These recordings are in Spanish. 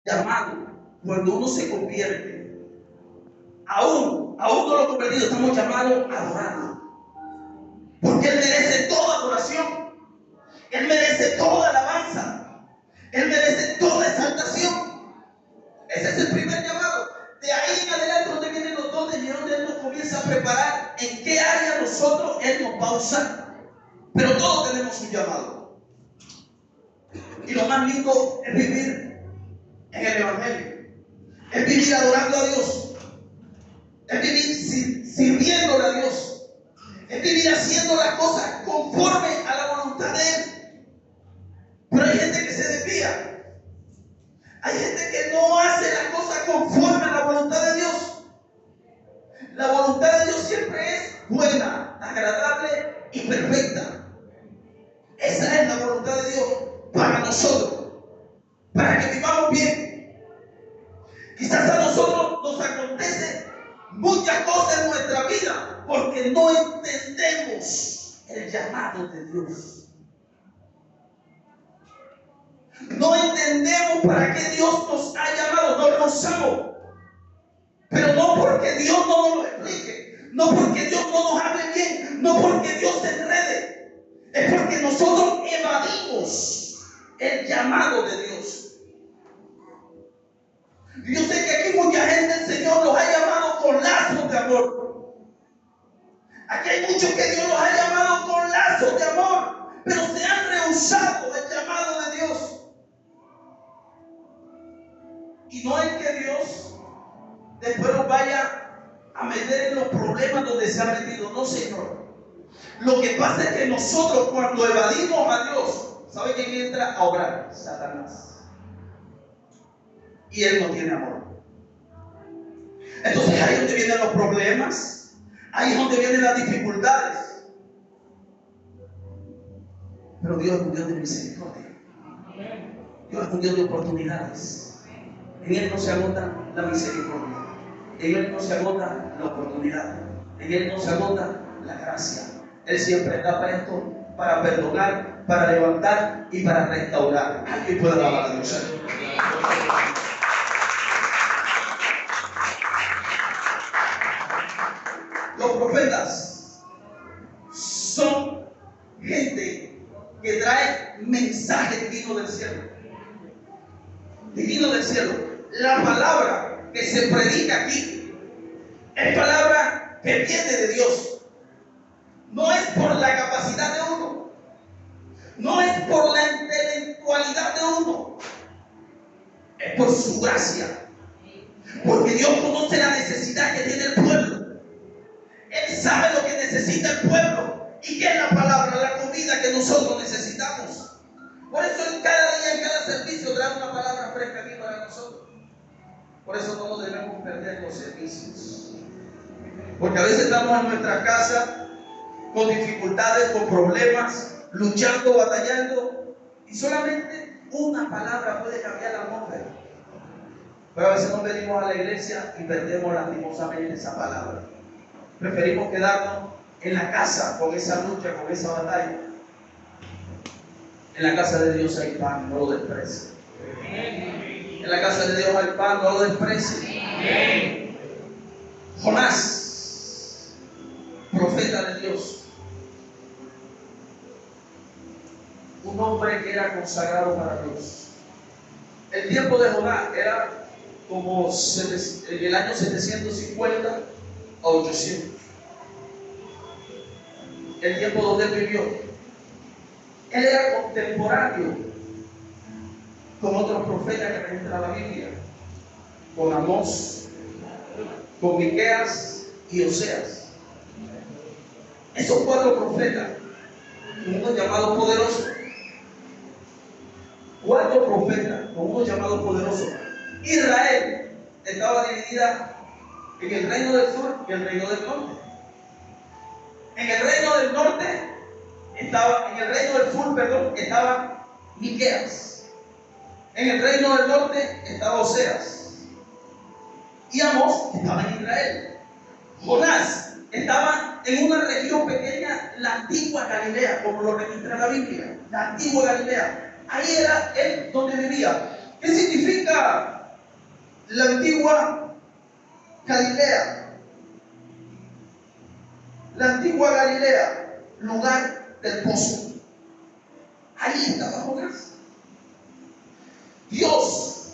llamado, cuando uno se convierte, aún no lo convertido, estamos llamados a adorarlo. Porque Él merece toda adoración. Él merece toda alabanza. Él merece toda exaltación. Ese es el primer llamado. De ahí en adelante, donde vienen los dones y donde Él nos comienza a preparar en qué área nosotros Él nos va a usar. Pero todos tenemos un llamado. Y lo más lindo es vivir en el Evangelio. Es vivir adorando a Dios. Es vivir sirviéndole a Dios. Es vivir haciendo las cosas conforme a la voluntad de Él. Pero hay gente que se desvía. Hay gente que no hace las cosas conforme a la voluntad de Dios. La voluntad de Dios siempre es buena, agradable y perfecta. Esa es la voluntad de Dios para nosotros, para que vivamos bien. Quizás a nosotros nos acontecen muchas cosas en nuestra vida porque no entendemos el llamado de Dios. No entendemos para qué Dios nos ha llamado, no lo usamos. Pero no porque Dios no nos lo explique, no porque Dios no nos hable bien, no porque Dios se enrede. Es porque nosotros evadimos el llamado de Dios. Y yo sé que aquí mucha gente el Señor los ha llamado con lazos de amor. Aquí hay muchos que Dios los ha llamado con lazos de amor, pero se han rehusado el llamado de Dios. Y no es que Dios después nos vaya a meter en los problemas donde se ha metido. No, Señor. Lo que pasa es que nosotros cuando evadimos a Dios, ¿sabe quién entra a obrar? Satanás. Y Él no tiene amor. Entonces ahí es donde vienen los problemas. Ahí es donde vienen las dificultades. Pero Dios es un Dios de misericordia. Dios es un Dios de oportunidades. En Él no se agota la misericordia. En Él no se agota la oportunidad. En Él no se agota la gracia. Él siempre está presto para perdonar, para levantar y para restaurar. Alguien puede alabar a Dios. Los profetas son gente que trae mensaje divino del cielo. Divino del cielo. La palabra que se predica aquí es palabra que viene de Dios. No es por la capacidad de uno, no es por la intelectualidad de uno, es por su gracia. Porque Dios conoce la necesidad que tiene el pueblo. Él sabe lo que necesita el pueblo. ¿Y qué es la palabra? La comida que nosotros necesitamos. Por eso en cada día, en cada servicio, trae una palabra fresca aquí para nosotros. Por eso no nos debemos perder los servicios. Porque a veces estamos en nuestra casa con dificultades, con problemas, luchando, batallando, y solamente una palabra puede cambiar la atmósfera. Pero a veces nos venimos a la iglesia y perdemos lastimosamente esa palabra. Preferimos quedarnos en la casa con esa lucha, con esa batalla. En la casa de Dios hay pan, no lo desprecies. En la casa de Dios hay pan, no lo desprecies. Jonás, profeta de Dios, un hombre que era consagrado para Dios. El tiempo de Jonás era como en el año 750 a 800. El tiempo donde él vivió. Él era contemporáneo con otros profetas que registran la Biblia, con Amós, con Miqueas y Oseas. Esos 4 profetas, uno llamado poderoso. 4 profetas con uno llamado poderoso. Israel estaba dividida en el reino del sur y el reino del norte. En el reino del norte estaba, en el reino del sur, estaba Miqueas. En el reino del norte estaba Oseas. Y Amós estaba en Israel. Jonás estaba en una región pequeña, la antigua Galilea, como lo registra la Biblia. La antigua Galilea. Ahí era él donde vivía. ¿Qué significa la antigua Galilea? La antigua Galilea, lugar del pozo. Ahí estaba Jonás. Dios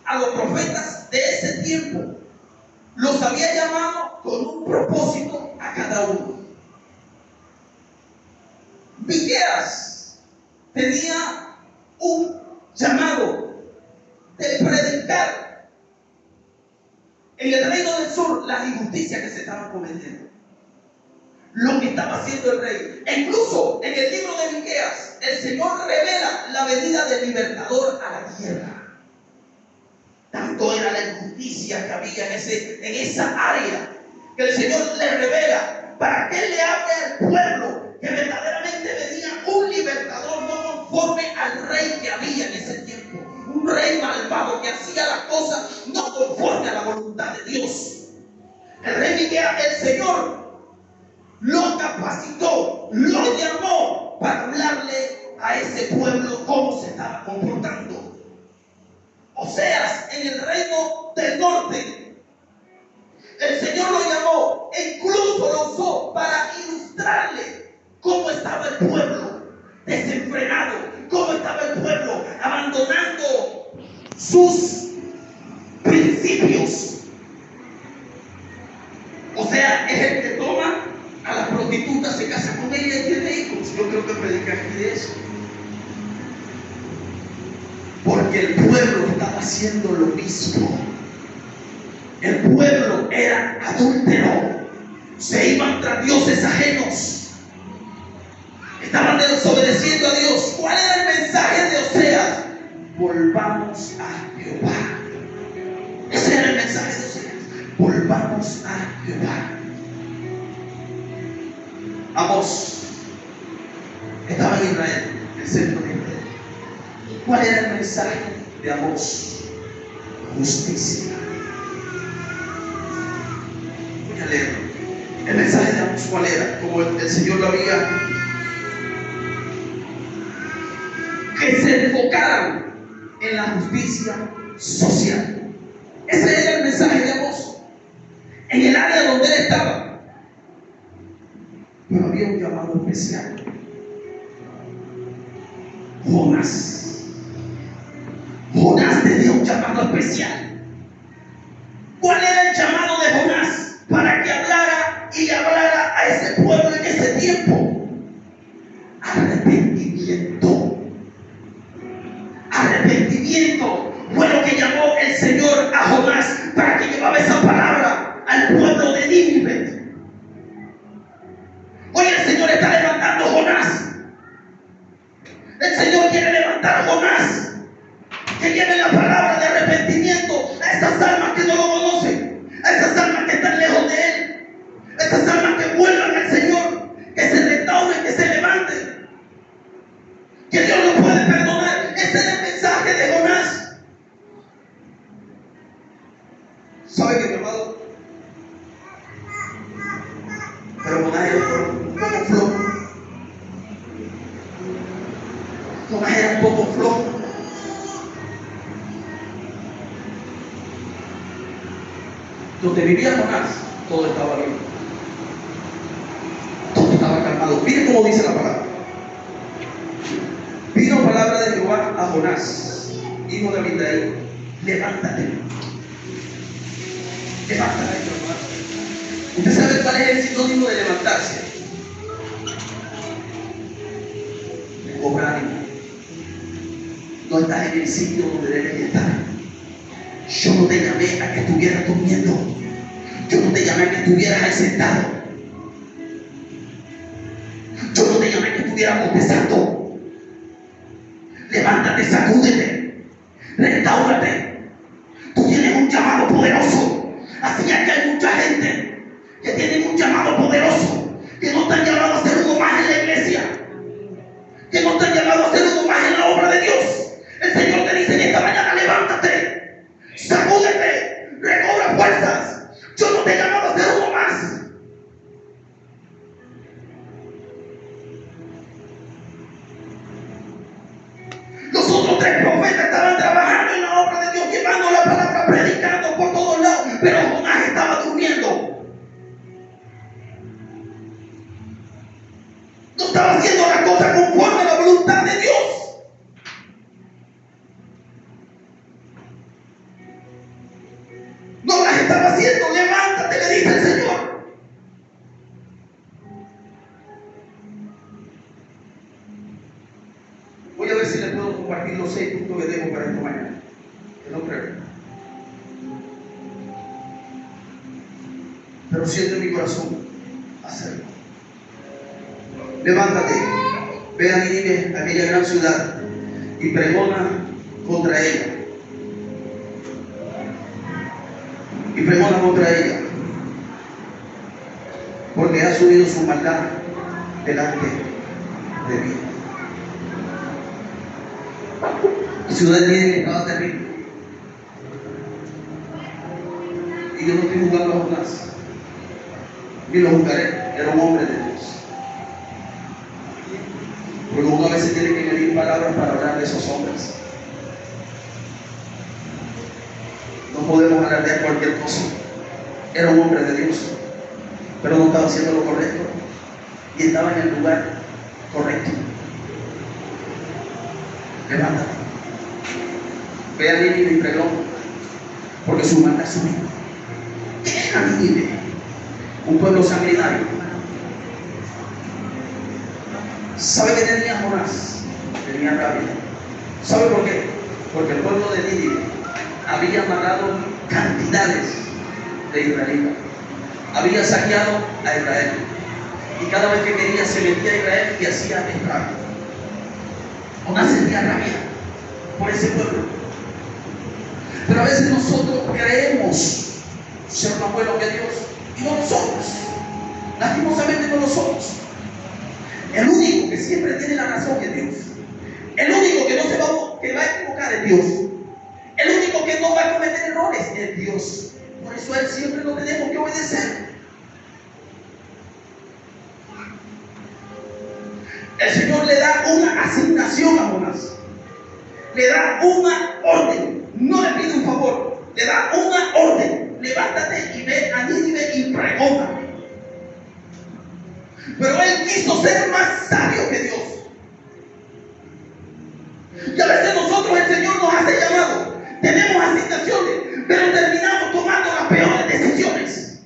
a los profetas de ese tiempo los había llamado con un propósito a cada uno. Miqueas tenía un llamado de predicar en el reino del sur las injusticias que se estaban cometiendo, lo que estaba haciendo el rey. E incluso en el libro de Miqueas, el Señor revela la venida del libertador a la tierra. Tanto era la injusticia que había en esa área, que el Señor le revela para que Él le hable al pueblo que verdaderamente venía un libertador, no conforme al rey que había en ese tiempo, un rey malvado que hacía las cosas no conforme a la voluntad de Dios. El rey Miqueas, el Señor lo capacitó, lo llamó para hablarle a ese pueblo cómo se estaba comportando. Oseas, en el reino del norte, el Señor lo llamó e incluso lo usó para ilustrarle cómo estaba el pueblo desenfrenado, cómo estaba el pueblo abandonando sus principios. O sea, es el que toma a la prostituta, se casa con ella y tiene hijos. Yo creo que predica aquí de eso. Porque el pueblo estaba haciendo lo mismo. El pueblo era adúltero. Se iban tras dioses ajenos. Estaban desobedeciendo a Dios. ¿Cuál era el mensaje de Oseas? Volvamos a Jehová. Ese era el mensaje de Oseas. Volvamos a Jehová. Amós estaba en Israel, el centro de Israel. ¿Cuál era el mensaje de Amós? Justicia. Voy a leerlo. El mensaje de Amós, ¿cuál era? Como el Señor lo había, que se enfocaran en la justicia social. Ese era el mensaje de Amós en el área donde él estaba. Pero había un llamado especial. Jonás tenía un llamado especial. ¿Cuál era el llamado de Jonás? Para que hablara y hablara a ese pueblo en ese tiempo. Arrepentimiento. Arrepentimiento fue lo que llamó el Señor a Jonás, para que llevara esa palabra al pueblo de Nínive. Hoy el Señor está levantando a Jonás. El Señor quiere levantar a Jonás, que lleve la palabra de arrepentimiento a esas almas que no lo conocen, a esas almas que están lejos de Él, a esas almas que vuelvan al Señor, que se restauren, que se levanten, que Dios los puede perdonar. Ese es el mensaje de Jonás. ¿Sabe qué, mi amado? Pero Jonás era un poco flojo. Jonás era un poco flojo. Donde vivía Jonás, todo estaba bien. Todo estaba calmado. Miren cómo dice la palabra. Vino palabra de Jehová a Jonás, hijo de Amitai: levántate. Levántate, hermano. ¿Usted sabe cuál es el sinónimo de levantarse? De cobrar ánimo. No estás en el sitio donde debes estar. Yo no te llamé a que estuvieras durmiendo. Yo no te llamé a que estuvieras ahí sentado. Yo no te llamé a que estuvieras bostezando. Levántate, sacúdete, restáurate. Tú tienes un llamado poderoso. Así es que hay mucha gente que tiene un llamado poderoso, que no están llamados a ser uno más en la iglesia, que no están llamados a ser uno más en la obra de Dios. El Señor te dice en esta mañana: levántate, sacúdete, recobra fuerzas. Yo no te he llamado a ser uno más. Los otros tres profetas estaban haciendo? Levántate, le dice el Señor. Voy a ver si le puedo compartir los 6 puntos que tengo para esta mañana. Que no creo. Pero siento en mi corazón hacerlo. Levántate, ve a Nínive, aquella gran ciudad, y pregona contra ella. Y pregona contra ella, porque ha subido su maldad delante de mí. La ciudad de Nínive estaba terrible. Y yo no estoy jugando a Jonás, ni lo juzgaré, era un hombre de Dios. Porque uno a veces tiene que medir palabras para hablar de esos hombres. No podemos hablar de cualquier cosa. Era un hombre de Dios, pero no estaba haciendo lo correcto y estaba en el lugar correcto. Levántate, ve a Nínive y pregona, porque su maldad es suya. ¿Qué era Nínive? Un pueblo sanguinario. ¿Sabe qué tenía Jonás? Tenía rabia. ¿Sabe por qué? Porque el pueblo de Nínive había matado cantidades de israelitas. Había saqueado a Israel. Y cada vez que quería se metía a Israel y hacía estrago. Jonás tenía rabia por ese pueblo. Pero a veces nosotros creemos ser más buenos que Dios y no lo somos. Lastimosamente no lo somos. El único que siempre tiene la razón es Dios. El único que no se va a equivocar es Dios. El único que no va a cometer errores es Dios. Por eso a Él siempre lo tenemos que obedecer. El Señor le da una asignación a Jonás. Le da una orden. No le pide un favor. Le da una orden. Levántate y ve a Nínive y pregona. Pero él quiso ser más sabio que Dios. Y a veces nosotros, el Señor nos hace llamado. Tenemos asignaciones, pero terminamos tomando las peores decisiones.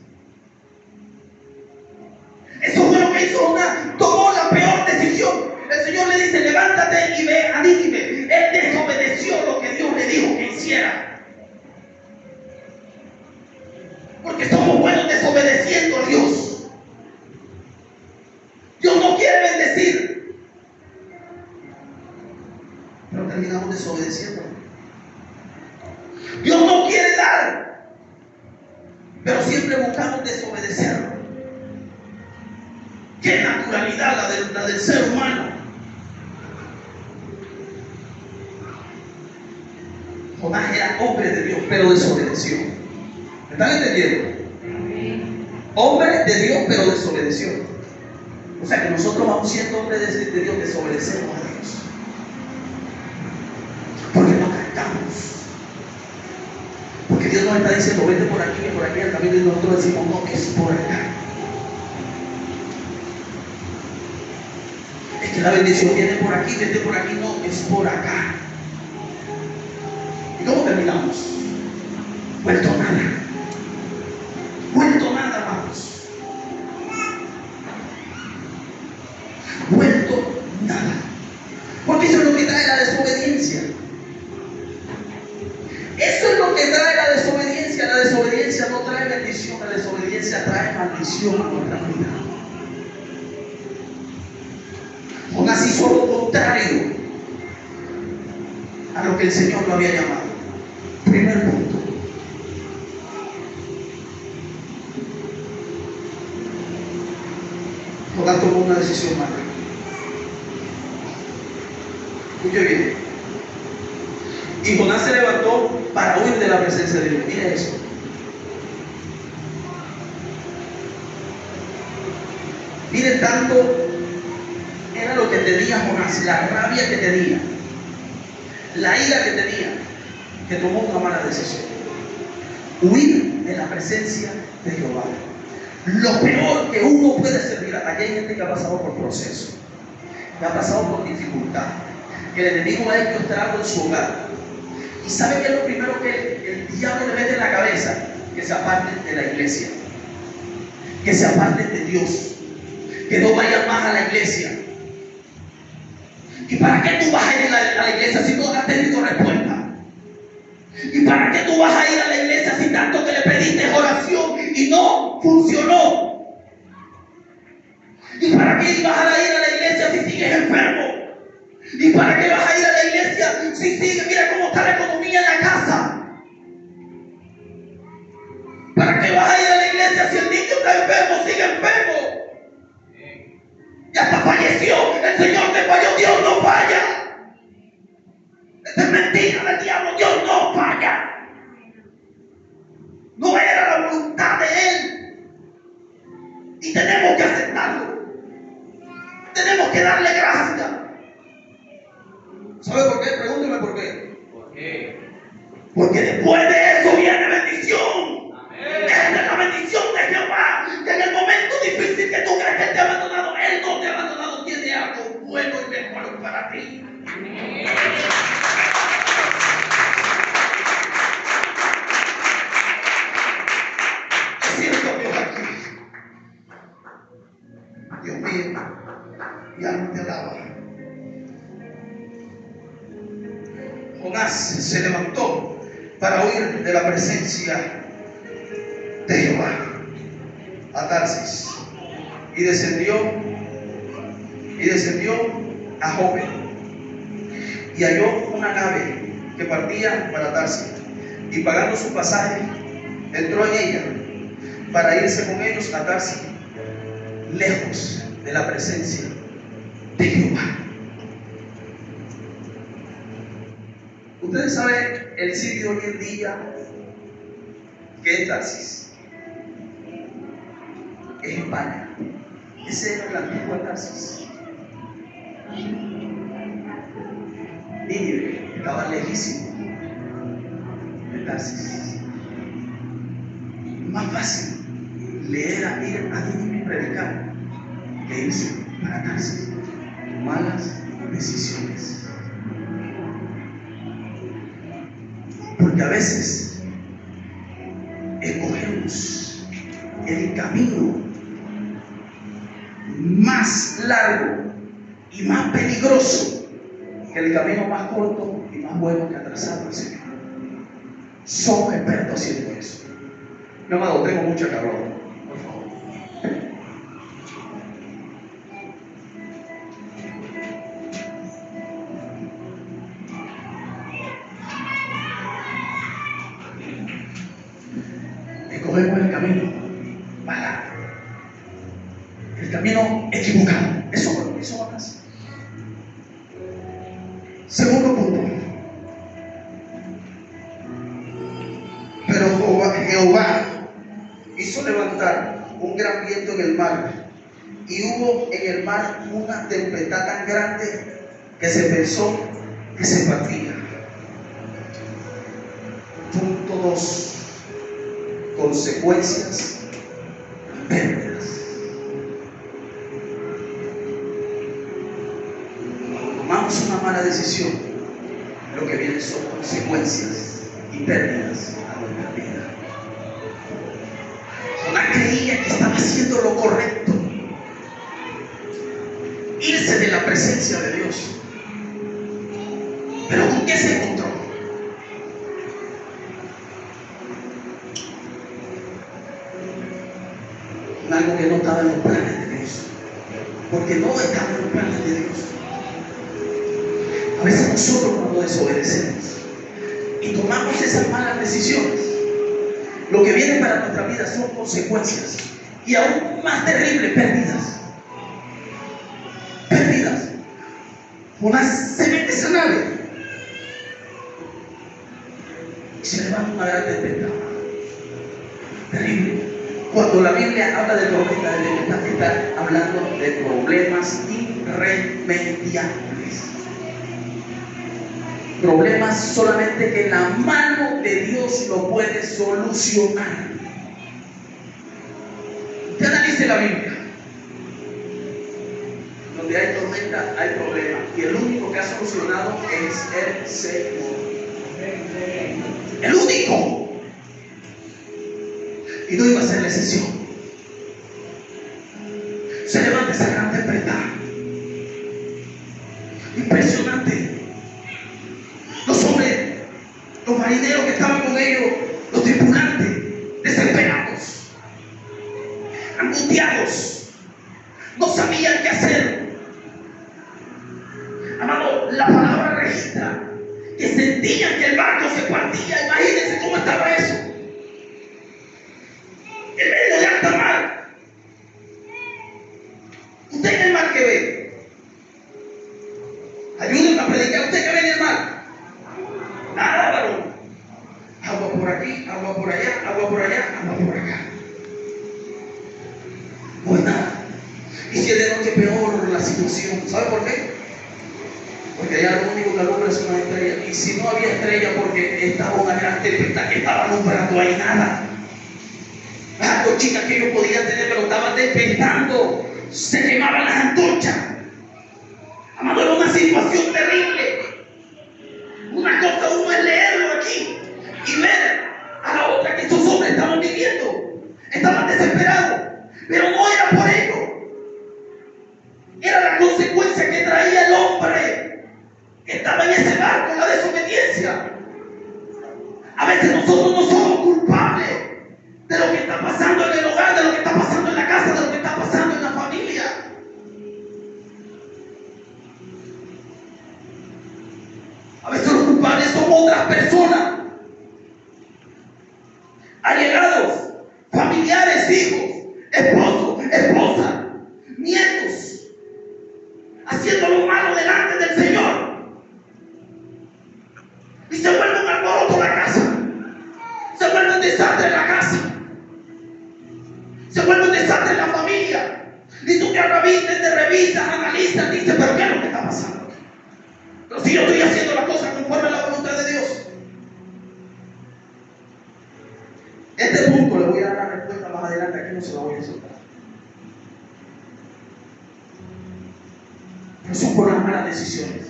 Eso fue lo que hizo Jonás. Tomó la peor decisión. El Señor le dice, levántate y ve a Nínive. Él desobedeció lo que Dios le dijo que hiciera. Porque somos buenos desobedeciendo a Dios. Dios no quiere bendecir, pero terminamos desobedeciendo. Dios no quiere dar, pero siempre buscamos desobedecerlo. Qué naturalidad la del ser humano. Jonás era hombre de Dios, pero desobedeció. ¿Me están entendiendo? Hombre de Dios, pero desobedeció. O sea que nosotros vamos siendo hombres de Dios, desobedecemos a Dios. Porque no cantamos. Porque Dios nos está diciendo, vete por aquí, por aquí, al camino, y nosotros decimos, no, es por acá. Es que la bendición viene por aquí, vete por aquí, no, es por acá. ¿Y cómo terminamos? Vuelto nada. Vuelto nada, hermanos. Vuelto nada. Porque eso es lo que trae la desobediencia. Eso es lo que trae la desobediencia. La desobediencia no trae bendición, la desobediencia trae maldición a nuestra vida. Jonás hizo lo contrario a lo que el Señor lo había llamado. Primer punto. Jonás tomó una decisión mala. Escuche bien. Y Jonás se levantó para huir de la presencia de Dios. Mire eso. Mire, tanto era lo que tenía Jonás, la rabia que tenía, la ira que tenía, que tomó una mala decisión. Huir de la presencia de Jehová. Lo peor que uno puede servir. Aquí hay gente que ha pasado por proceso, que ha pasado por dificultad, que el enemigo ha hecho estrago en su hogar. ¿Y sabe qué es lo primero que el diablo le mete en la cabeza? que se aparten de la iglesia, que se aparten de Dios, que no vayan más a la iglesia. ¿Y para qué tú vas a ir a la iglesia si no has tenido respuesta? ¿Y para qué tú vas a ir a la iglesia si tanto que le pediste oración y no funcionó? ¿Y para qué vas a ir a la iglesia si sigues enfermo? ¿Y para qué vas a ir a la iglesia si sigues, mira cómo está la economía en la casa? ¿Para qué vas a ir a la iglesia si el niño está enfermo, sigue enfermo? Y hasta falleció, el Señor te falló, Dios no falla. Esta es mentira del diablo, Dios no falla. No era la voluntad de Él. Y tenemos que aceptarlo. Tenemos que darle gracias. ¿Sabe por qué? Pregúnteme por qué. ¿Por qué? Porque después de eso viene bendición. Amén. Esta es la bendición de Jehová. Que en el momento difícil que tú crees que Él te ha abandonado, Él no te ha abandonado. Tiene algo bueno y mejor para ti. Amén. Siento Dios aquí. Dios mío, mi alma te alaba. Jonás se levantó para huir de la presencia de Jehová a Tarsis y descendió a Jope y halló una nave que partía para Tarsis y pagando su pasaje entró en ella para irse con ellos a Tarsis, lejos de la presencia de Jehová. Ustedes saben el sitio hoy en día que es Tarsis. Es España. Ese era el antiguo Tarsis. Nínive estaba lejísimo de Tarsis. Más fácil le era ir a Nínive y predicar que irse para Tarsis. Malas decisiones. Porque a veces escogemos el camino más largo y más peligroso que el camino más corto y más bueno que ha trazado el Señor. Somos expertos haciendo eso. Mi amado, tengo mucha calor. Por favor. Escogemos el camino para el camino equivocado. Eso va a pasar. Segundo punto. Pero Jehová hizo levantar un gran viento en el mar, y hubo en el mar una tempestad tan grande que se pensó que se partía. Punto 2. Consecuencias y pérdidas. Cuando tomamos una mala decisión, lo que viene son consecuencias y pérdidas a nuestra vida. Jonás creía que estaba haciendo lo correcto, irse de la presencia de Dios. Pero ¿con qué se encontró? Algo que no estaba en los planes de Dios, porque no estaba en los planes de Dios. A veces nosotros, cuando desobedecemos y tomamos esas malas decisiones, lo que viene para nuestra vida son consecuencias y aún más terribles, pérdidas. Jonás se mete esa nave y se levanta una gran tempestad terrible. Cuando la Biblia habla de tormenta, de tempestad, está hablando de problemas irremediables. Problemas solamente que la mano de Dios lo puede solucionar. Usted analice la Biblia. Donde hay tormenta, hay problema. Y el único que ha solucionado es el Señor. El único. y no iba a ser la excepción. Se levanta esa gran tempestad. Impresionante. Los hombres, los marineros que estaban con ellos, los tripulantes, desesperados, angustiados, no sabían qué hacer. Amado, la palabra registra que sentían que el barco se partía. Imagínense cómo estaba eso. En medio de alta mar. Usted en el mar que ve. Ayúdenme a predicar. Usted que ve en el mar. Nada, varón. Agua por aquí, agua por allá, agua por allá, agua por acá. No hay nada. Y si es de noche, peor la situación. ¿Sabe por qué? Porque allá lo único que alumbra es una estrella. Y si no había estrella, porque estaba una gran tempestad que estaba alumbrando ahí nada. Las antorchitas que ellos podían tener, pero estaban despejando. Se quemaban las antorchas. Amado, era una situación terrible. Una cosa uno es leerlo aquí y ver a la otra que estos hombres estaban viviendo. Estaban desesperados, pero no era por ello. Era la consecuencia que traía el hombre que estaba en ese barco, la desobediencia. A veces nosotros no somos culpables de lo que está pasando en el hogar, de lo que está pasando en la casa, de lo que está pasando en la familia. A veces los culpables son otras personas, allegados, familiares, hijos, esposos, esposas, nietos, haciendo lo malo delante del Señor. Y se vuelve un alboroto la casa, se vuelve un desastre en la casa, se vuelve un desastre en la familia. Y tú que te revisas, analizas, dices, pero ¿qué es lo que está pasando? Pero si yo estoy haciendo las cosas conforme a la voluntad de Dios. Este punto le voy a dar la respuesta más adelante, aquí no se la voy a soltar. Pero son por las malas decisiones.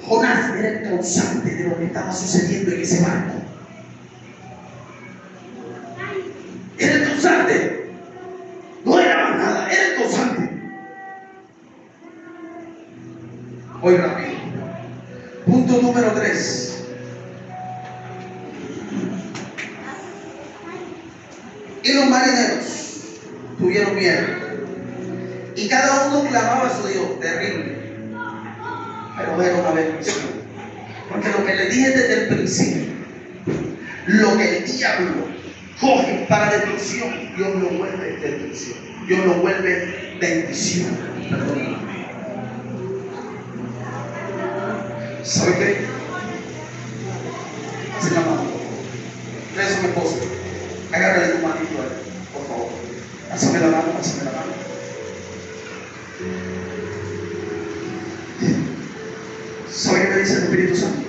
Jonás era el causante de lo que estaba sucediendo en ese barco. Era el causante. No era más nada, era el causante. Voy rápido. Punto número 3. Y los marineros tuvieron miedo. Y cada uno clamaba a su Dios. Terrible. Pero era una bendición. Porque lo que le dije desde el principio, lo que el diablo coge para destrucción, Dios lo vuelve destrucción. Dios lo vuelve bendición. Perdón. ¿Sabe qué? Hace la mano. Trae a mi esposa. Agárrale tu manito a él, por favor. Pásame la mano, pásame la mano. ¿Sabe qué me dice el Espíritu Santo?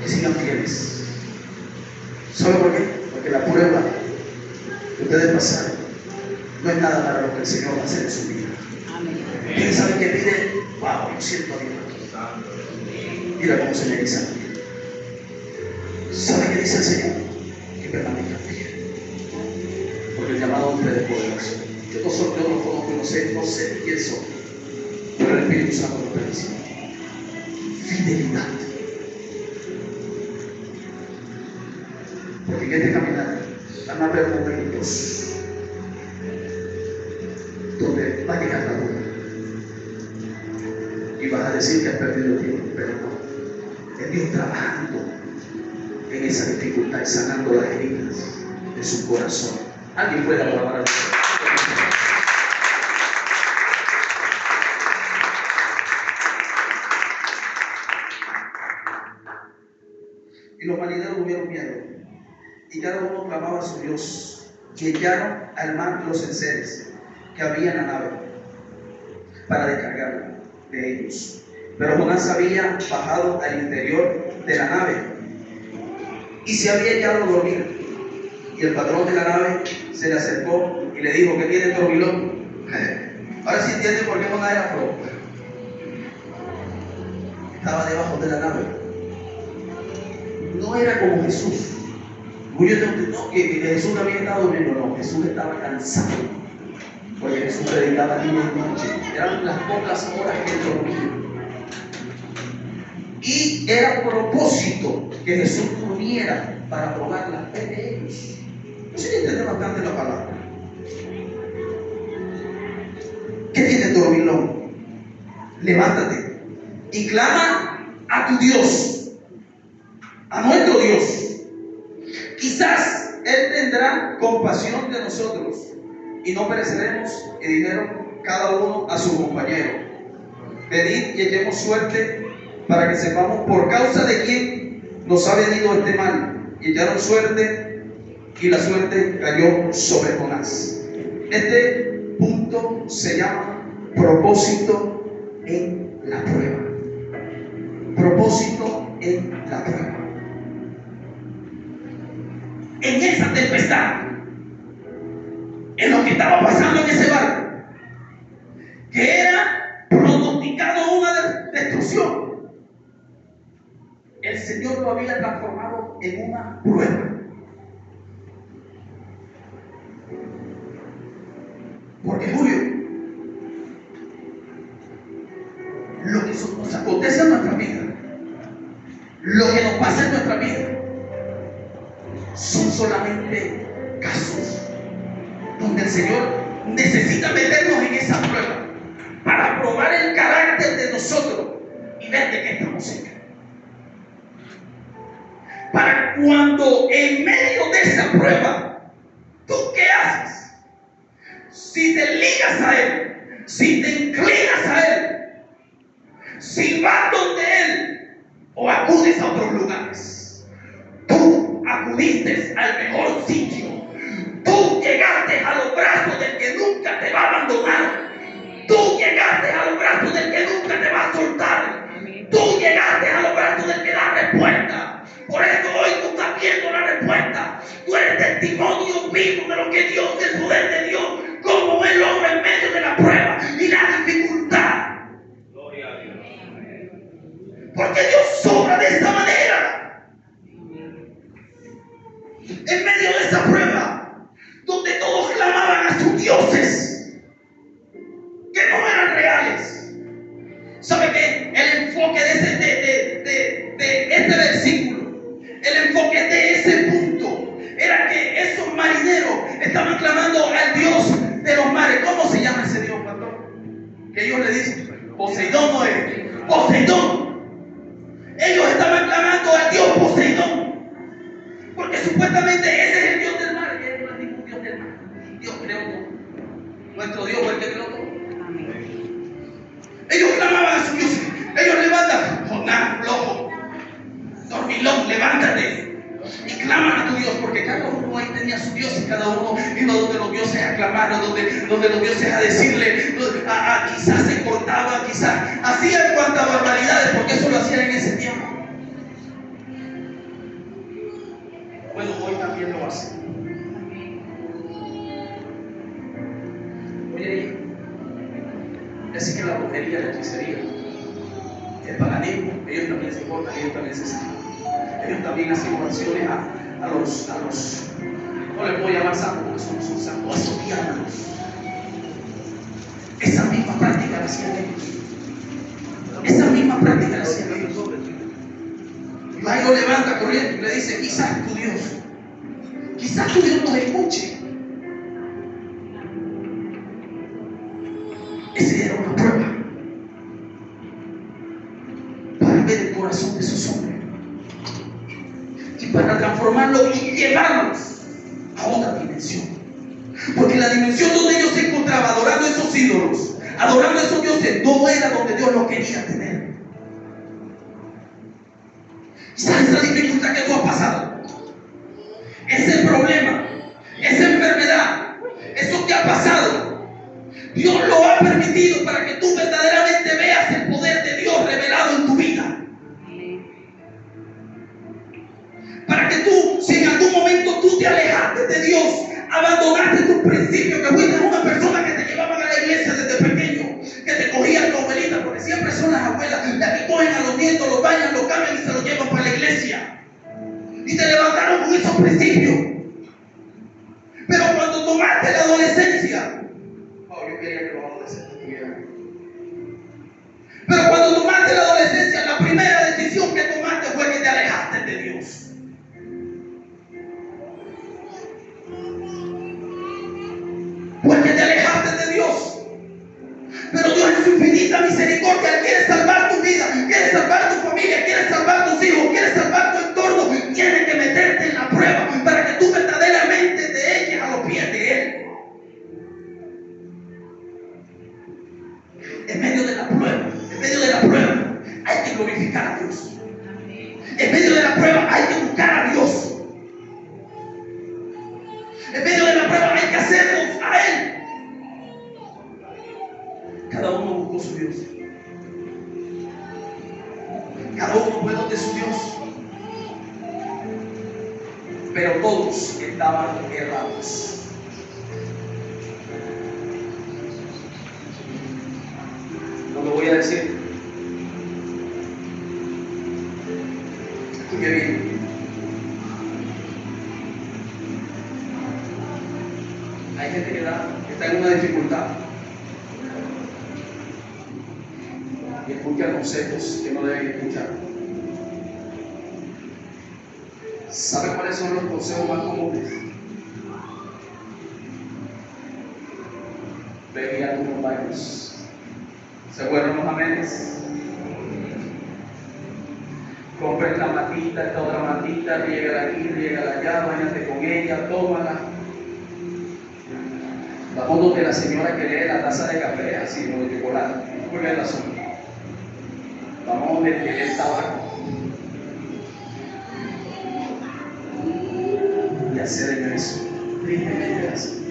Que sigan fieles. ¿Sabe por qué? Porque la prueba que ustedes pasaron no es nada para lo que el Señor va a hacer en su vida. Ustedes saben que pide, wow, yo siento a Dios. Mira cómo se me eriza la piel. ¿Sabe qué dice el Señor? Que permanezcan fieles. Porque el llamado a ustedes es poderoso. Yo no conozco, no sé quién soy. Pero el Espíritu Santo lo bendice. Fidelidad. Porque en este caminar van a haber momentos donde va a llegar la duda. Y vas a decir que has perdido tiempo, pero no. Es Dios trabajando en esa dificultad y sanando las heridas de su corazón. Alguien puede alabar a Dios. Y los marineros tuvieron miedo. Y cada uno clamaba a su Dios. Y echaron al mar los enseres que había en la nave para descargarla de ellos. Pero Jonás había bajado al interior de la nave y se había echado a dormir. Y el patrón de la nave se le acercó y le dijo: ¿qué tiene dormilón? Ahora sí entiende por qué Jonás era flojo. Estaba debajo de la nave. No era como Jesús. Muchos de ustedes, no, que Jesús también estaba durmiendo. No, Jesús estaba cansado. Porque Jesús predicaba día y noche. Eran las pocas horas que él dormía. Y era a propósito que Jesús durmiera para probar la fe de ellos. No sé si entiende bastante la palabra. ¿Qué tiene dormilón? Levántate y clama a tu Dios, a nuestro Dios. Quizás Él tendrá compasión de nosotros y no pereceremos. Y dijeron cada uno a su compañero: venid y echemos suerte para que sepamos por causa de quién nos ha venido este mal. Y echaron suerte, y la suerte cayó sobre Jonás. Este punto se llama propósito en la prueba. Propósito en la prueba. En esa tempestad, en lo que estaba pasando en ese barco, que era pronosticado una destrucción, el Señor lo había transformado en una prueba. Porque Julio, lo que nos acontece en nuestra vida, lo que nos pasa en nuestra vida, son solamente casos donde el Señor necesita meternos en esa prueba para probar el carácter de nosotros y ver de qué estamos hechos. Para cuando en medio de esa prueba, ¿tú qué haces? Si te ligas a Él, si te inclinas a Él, si vas donde Él o acudes a otros lugares. Tú acudiste al mejor sitio. Tú llegaste a los brazos del que nunca te va a abandonar. Tú llegaste a los brazos del que nunca te va a soltar. Tú llegaste a los brazos del que da respuesta. Por eso hoy tú estás viendo la respuesta. Tú eres testimonio vivo de lo que Dios, del poder de Dios, como Él obra en medio de la prueba y la dificultad. Gloria a Dios. Porque Dios obra de esta manera. En medio de esa prueba, donde todos clamaban a sus dioses, que no eran reales. ¿Sabe qué? El enfoque de este versículo, el enfoque de ese punto, era que esos marineros estaban clamando al Dios de los mares. ¿Cómo se llama ese Dios, pastor? Que ellos le dicen, Poseidón no es. Poseidón. Ellos estaban clamando al Dios Poseidón, porque supuestamente ese es el Dios del mar. Y él no es ningún Dios del mar. Dios creó todo. Nuestro Dios fue el que creó todo. Ellos clamaban a sus dioses. Ellos levantan, Jonás, flojo, dormilón, levántate y claman a tu Dios, porque cada uno ahí tenía su Dios y cada uno iba donde los dioses a clamar, donde los dioses a decirle, quizás se cortaban, quizás hacían cuantas barbaridades, porque eso lo hacían en ese tiempo. Bueno, hoy también lo hacen. Oye, así que la brujería, la hechicería, el paganismo, ellos también se cortan, ellos también se sacan. Ellos también hacen oraciones a los, no les puedo llamar santos porque son santos, a esos diablos. Esa misma práctica la hacían ellos. Esa misma práctica la hacían ellos. Y ahí lo levanta corriendo y le dice, quizás tu Dios nos escuche. Esa era una prueba para ver el corazón de esos hombres y para transformarlo y llevarlos a otra dimensión. Porque la dimensión donde ellos se encontraban adorando a esos ídolos, adorando a esos dioses, no era donde Dios los quería tener. ¿Sabes la dificultad que tú has pasado? Ese problema, esa enfermedad, eso que ha pasado, Dios lo ha permitido para que tú verdaderamente veas el poder de Dios revelado en tu vida. Para que tú, si en algún momento tú te alejaste de Dios, abandonaste tus principios, que fuiste una persona que te llevaban a la iglesia desde pequeño, que te cogían tu abuelita, porque siempre son las abuelas las que cogen a los nietos, los bañan, los cambian y se los llevan para la iglesia. Y y te levantaron con esos principios. Pero cuando tomaste la adolescencia, yo quería que los adolescentes estuvieran. Pero cuando tomaste la adolescencia, la primera decisión que tomaste fue que te alejaste de Dios. Porque te alejaste de Dios. Pero Dios en su infinita misericordia quiere salvar tu vida, quiere salvar tu familia, quiere salvar tus hijos, quiere salvar tu entorno. Tiene que meterte en la prueba para que tú verdaderamente te eches a los pies de Él. En medio de la prueba, hay que glorificar a Dios. En medio de la prueba hay que buscar a Dios. En medio de la prueba hay que hacernos a Él. Cada uno buscó su Dios. Cada uno fue donde su Dios. Pero todos estaban errados. No lo voy a decir. Escuche bien. Hay gente que está en una dificultad y escucha consejos que no deben escuchar. ¿Sabe cuáles son los consejos más comunes? Ve y a tus baños. ¿Se fueron los amenes? Compren la matita, esta otra matita, riégala aquí, riégala allá, báñate con ella, tómala. La foto de la señora que lee la taza de café, así como de chocolate. ¿Cuál es el asunto? Vamos a meter el tabaco y hacer el beso. Tristemente así.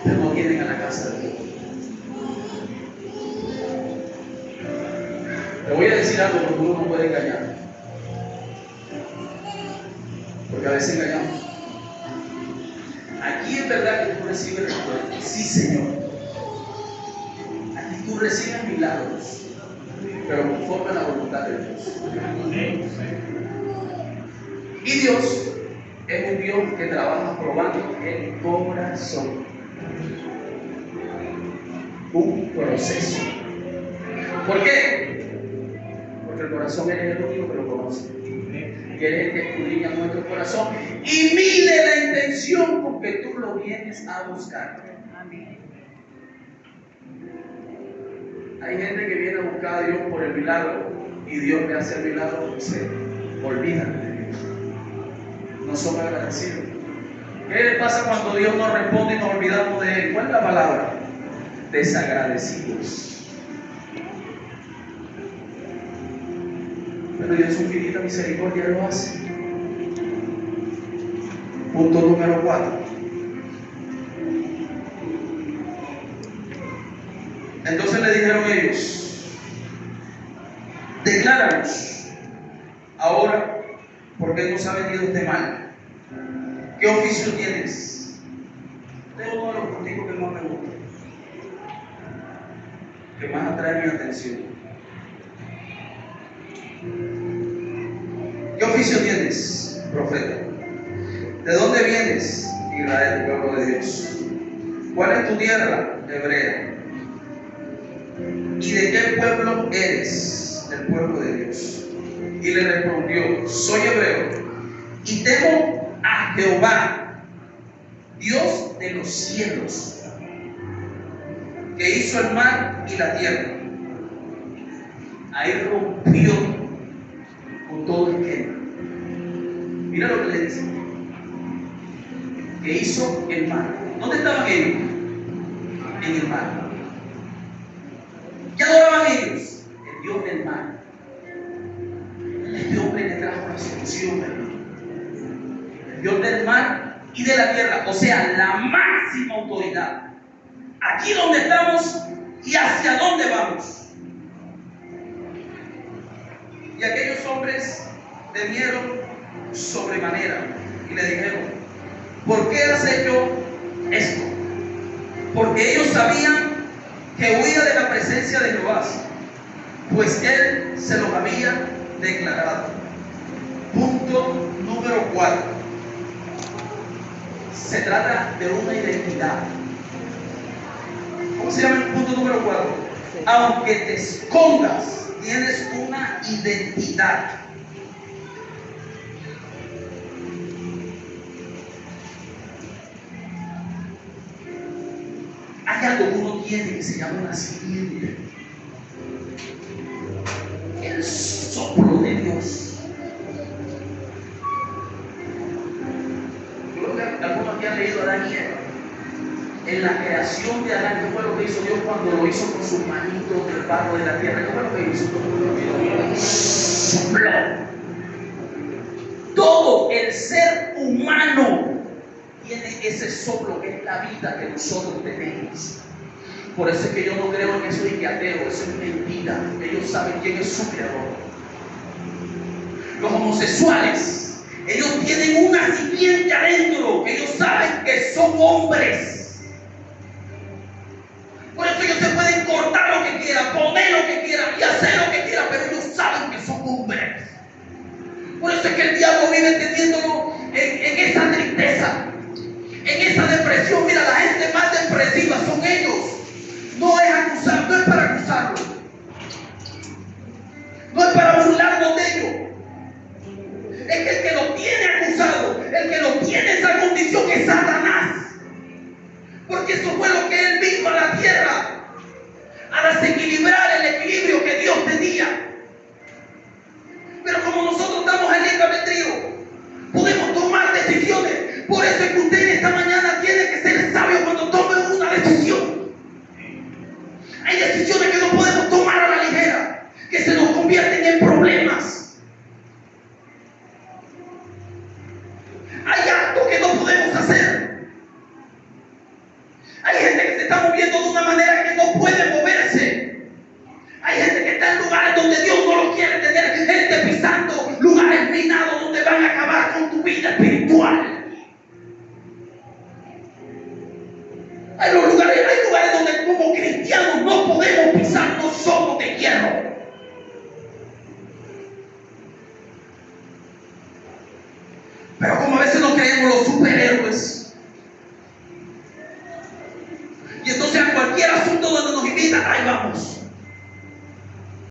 Pero no vienen a la casa de Dios. Te voy a decir algo porque uno no puede engañar. Porque a veces engañamos. Aquí es verdad que tú recibes respuesta. Sí, Señor. Aquí tú recibes milagros, pero conforme a la voluntad de Dios. Y Dios es un Dios que trabaja probando el corazón. Un proceso. ¿Por qué? Porque el corazón es el único que lo conoce. Y Él es el que escudriña nuestro corazón y mide la intención con que tú lo vienes a buscar. Amén. Hay gente que viene a buscar a Dios por el milagro y Dios le hace el milagro y se olvidan de Dios. No son agradecidos. ¿Qué le pasa cuando Dios nos responde y nos olvidamos de Él? ¿Cuál es la palabra? Desagradecidos. Pero Dios en su infinita misericordia lo hace. Punto número 4. Entonces le dijeron ellos: decláranos ahora, porque nos ha venido este mal. ¿Qué oficio tienes? Este es uno de los puntos que más me gusta, que más atrae mi atención. ¿Qué oficio tienes, profeta? ¿De dónde vienes, Israel, pueblo de Dios? ¿Cuál es tu tierra, hebrea? ¿Y de qué pueblo eres? Del pueblo de Dios. Y le respondió: soy hebreo y temo a Jehová, Dios de los cielos, que hizo el mar y la tierra. Ahí rompió con todo el que. Mira lo que le dice: que hizo el mar. ¿Dónde estaban ellos? En el mar. ¿Qué adoraban ellos? El Dios del mar. Este hombre le trajo la solución, hermano. El Dios del mar y de la tierra, o sea, la máxima autoridad. Aquí donde estamos y hacia dónde vamos. Y aquellos hombres temieron sobremanera y le dijeron: ¿por qué has hecho esto? Porque ellos sabían que huía de la presencia de Jehová, pues Él se los había declarado. 4. Se trata de una identidad. ¿Cómo se llama el punto número 4? Aunque te escondas, tienes una identidad. Hay algo que uno tiene que se llama una simiente. El soplo de Dios. Yo creo que algunos aquí han leído a Adán y Eva. En la creación de Adán, ¿qué fue lo que hizo Dios cuando lo hizo con sus manitos del barro de la tierra? ¿Qué fue lo que hizo? Sopló. Todo el ser humano tiene ese soplo que es la vida que nosotros tenemos. Por eso es que yo no creo en eso de que ateo, eso es mentira. Ellos saben quién es su creador. Los homosexuales, ellos tienen una simiente adentro. Ellos saben que son hombres. Por eso ellos se pueden cortar lo que quieran, poner lo que quieran y hacer lo que quieran, pero ellos saben que son hombres. Por eso es que el diablo vive teniéndolo en esa tristeza, en esa depresión. Mira, la gente más depresiva son ellos. No es acusar, no es para acusarlos, no es para burlarnos de ellos. Es que el que lo tiene acusado, el que lo tiene en esa condición es Satanás.